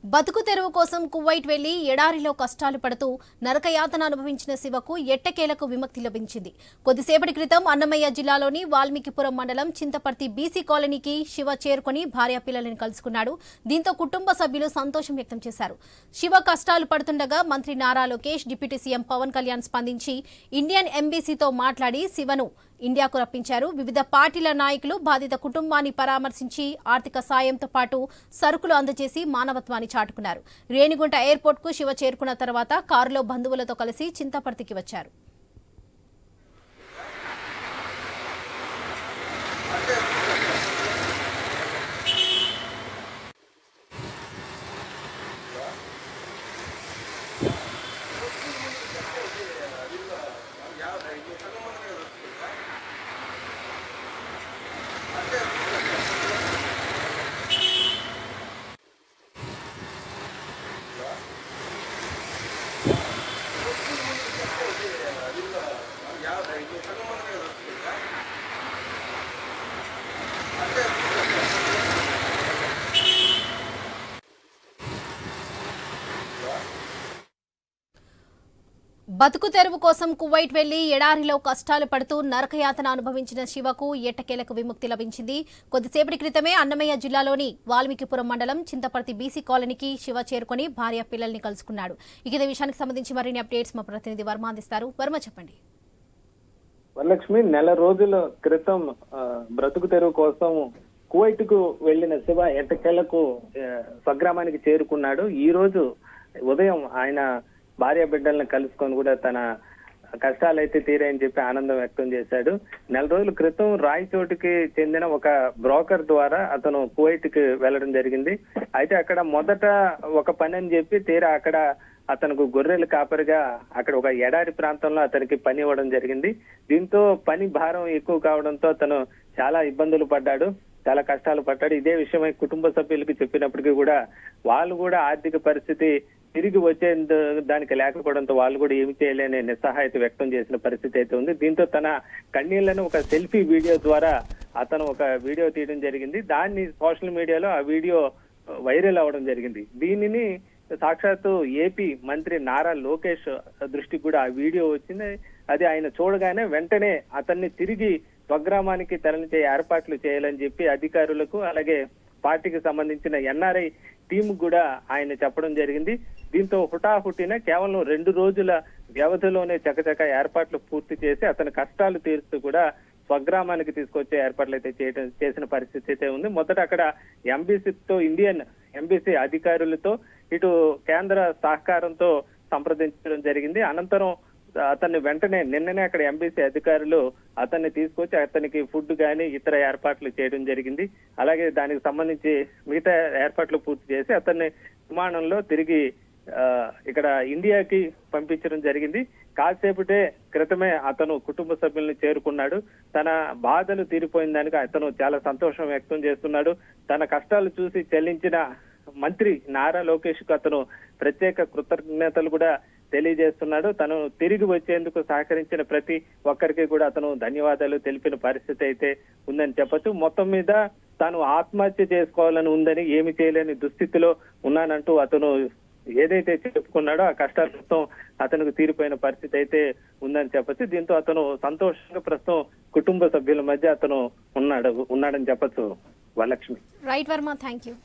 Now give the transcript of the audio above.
బతుకు తెరువు కోసం కువైట్ వెళ్లి ఎడారిలో కష్టాలు పడుతూ నరకయాతన అనుభవించిన శివకు ఎట్టకేలకు విముక్తి లభించింది. కొద్దిసేపటి క్రితం అన్నమయ్య జిల్లాలోని వాల్మీకిపురం మండలం చింతపర్తి బీసీ కాలనీకి శివ చేరుకుని భార్య పిల్లలను కలుసుకున్నాడు. దీంతో కుటుంబ సభ్యులు సంతోషం వ్యక్తం చేశారు. శివ కష్టాలు పడుతుండగా మంత్రి నారా లోకేష్, డిప్యూటీ సీఎం పవన్ కళ్యాణ్ స్పందించి ఇండియన్ ఎంబీసీతో మాట్లాడి శివను ఇండియాకు రప్పించారు. వివిధ పార్టీల నాయకులు బాధిత కుటుంబాన్ని పరామర్శించి ఆర్థిక సాయంతో పాటు సరుకులు అందజేసి మానవత్వాన్ని చాటుకున్నారు. రేణిగుంట ఎయిర్పోర్ట్ కు శివ చేరుకున్న తర్వాత కారులో బంధువులతో కలిసి చింతపర్తికి వచ్చారు. బతుకు తెరువు కోసం కువైట్ వెళ్లి ఎడారిలో కష్టాలు పడుతూ నరకయాతన అనుభవించిన శివకు ఎట్టకేలకు విముక్తి లభించింది. కొద్దిసేపటి క్రితమే అన్నమయ్య జిల్లాలోని వాల్మీకిపురం మండలం చింతపర్తి బీసీ కాలనీకి శివ చేరుకుని భార్య పిల్లల్ని కలుసుకున్నాడు. ఇదే విషయానికి సంబంధించి మరిన్ని అప్డేట్స్ మా ప్రతినిధి వర్మ అందిస్తారు. వర్మ, చెప్పండి. వరలక్ష్మి, నెల రోజుల క్రితం బ్రతుకు తెరువు కోసం కువైట్ కు వెళ్లిన శివ ఎట్టకేలకు స్వగ్రామానికి చేరుకున్నాడు. ఈ రోజు ఉదయం ఆయన భార్య బిడ్డలను కలుసుకొని కూడా తన కష్టాలైతే తీరాయని చెప్పి ఆనందం వ్యక్తం చేశాడు. నెల రోజుల క్రితం రాయచోటికి చెందిన ఒక బ్రోకర్ ద్వారా అతను కువైట్ కి వెళ్లడం జరిగింది. అయితే అక్కడ మొదట ఒక పని అని చెప్పి తీరా అక్కడ అతనికి గొర్రెలు కాపరిగా అక్కడ ఒక ఎడారి ప్రాంతంలో అతనికి పని ఇవ్వడం జరిగింది. దీంతో పని భారం ఎక్కువ కావడంతో అతను చాలా ఇబ్బందులు పడ్డాడు, చాలా కష్టాలు పడ్డాడు. ఇదే విషయమై కుటుంబ సభ్యులకి చెప్పినప్పటికీ కూడా వాళ్ళు కూడా ఆర్థిక పరిస్థితి తిరిగి వచ్చే దానికి లేకపోవడంతో వాళ్ళు కూడా ఏమి చేయలేని నిస్సహాయత వ్యక్తం చేసిన పరిస్థితి అయితే ఉంది. దీంతో తన కన్నీళ్లను ఒక సెల్ఫీ వీడియో ద్వారా అతను ఒక వీడియో తీయడం జరిగింది. దాన్ని సోషల్ మీడియాలో ఆ వీడియో వైరల్ అవ్వడం జరిగింది. దీనిని సాక్షాత్తు ఏపీ మంత్రి నారా లోకేష్ దృష్టికి కూడా ఆ వీడియో వచ్చింది. అది ఆయన చూడగానే వెంటనే అతన్ని తిరిగి స్వగ్రామానికి తరలించే ఏర్పాట్లు చేయాలని చెప్పి అధికారులకు అలాగే పార్టీకి సంబంధించిన ఎన్ఆర్ఐ టీం కూడా ఆయన చెప్పడం జరిగింది. దీంతో హుటాహుటిన కేవలం 2 రోజుల వ్యవధిలోనే చకచక ఏర్పాట్లు పూర్తి చేసి అతని కష్టాలు తీరుస్తూ కూడా స్వగ్రామానికి తీసుకొచ్చే ఏర్పాట్లు అయితే చేసిన పరిస్థితి అయితే ఉంది. మొదట అక్కడ ఎంబీసీతో ఇండియన్ ఎంబీసీ అధికారులతో ఇటు కేంద్ర సహకారంతో సంప్రదించడం జరిగింది. అనంతరం అతన్ని వెంటనే నిన్ననే అక్కడ ఎంబీసీ అధికారులు అతన్ని తీసుకొచ్చి అతనికి ఫుడ్ గానీ ఇతర ఏర్పాట్లు చేయడం జరిగింది. అలాగే దానికి సంబంధించి మిగతా ఏర్పాట్లు పూర్తి చేసి అతన్ని విమానంలో తిరిగి ఇక్కడ ఇండియాకి పంపించడం జరిగింది. కాసేపటే క్రితమే అతను కుటుంబ సభ్యుల్ని చేరుకున్నాడు. తన బాధలు తీరిపోయిన దానికి అతను చాలా సంతోషం వ్యక్తం చేస్తున్నాడు. తన కష్టాలు చూసి చెల్లించిన మంత్రి నారా లోకేష్ కు అతను ప్రత్యేక కృతజ్ఞతలు కూడా తెలియజేస్తున్నాడు. తను తిరిగి వచ్చేందుకు సహకరించిన ప్రతి ఒక్కరికి కూడా అతను ధన్యవాదాలు తెలిపిన పరిస్థితి అయితే ఉందని చెప్పొచ్చు. మొత్తం మీద తాను ఆత్మహత్య చేసుకోవాలని ఉందని, ఏమి చేయలేని దుస్థితిలో ఉన్నానంటూ అతను ఏదైతే చెప్పుకున్నాడో ఆ కష్టాలు మొత్తం అతనికి తీరిపోయిన పరిస్థితి అయితే ఉందని చెప్పొచ్చు. దీంతో అతను సంతోషంగా ప్రస్తుతం కుటుంబ సభ్యుల మధ్య అతను ఉన్నాడని చెప్పొచ్చు. Varalakshmi. Right Varma, thank you.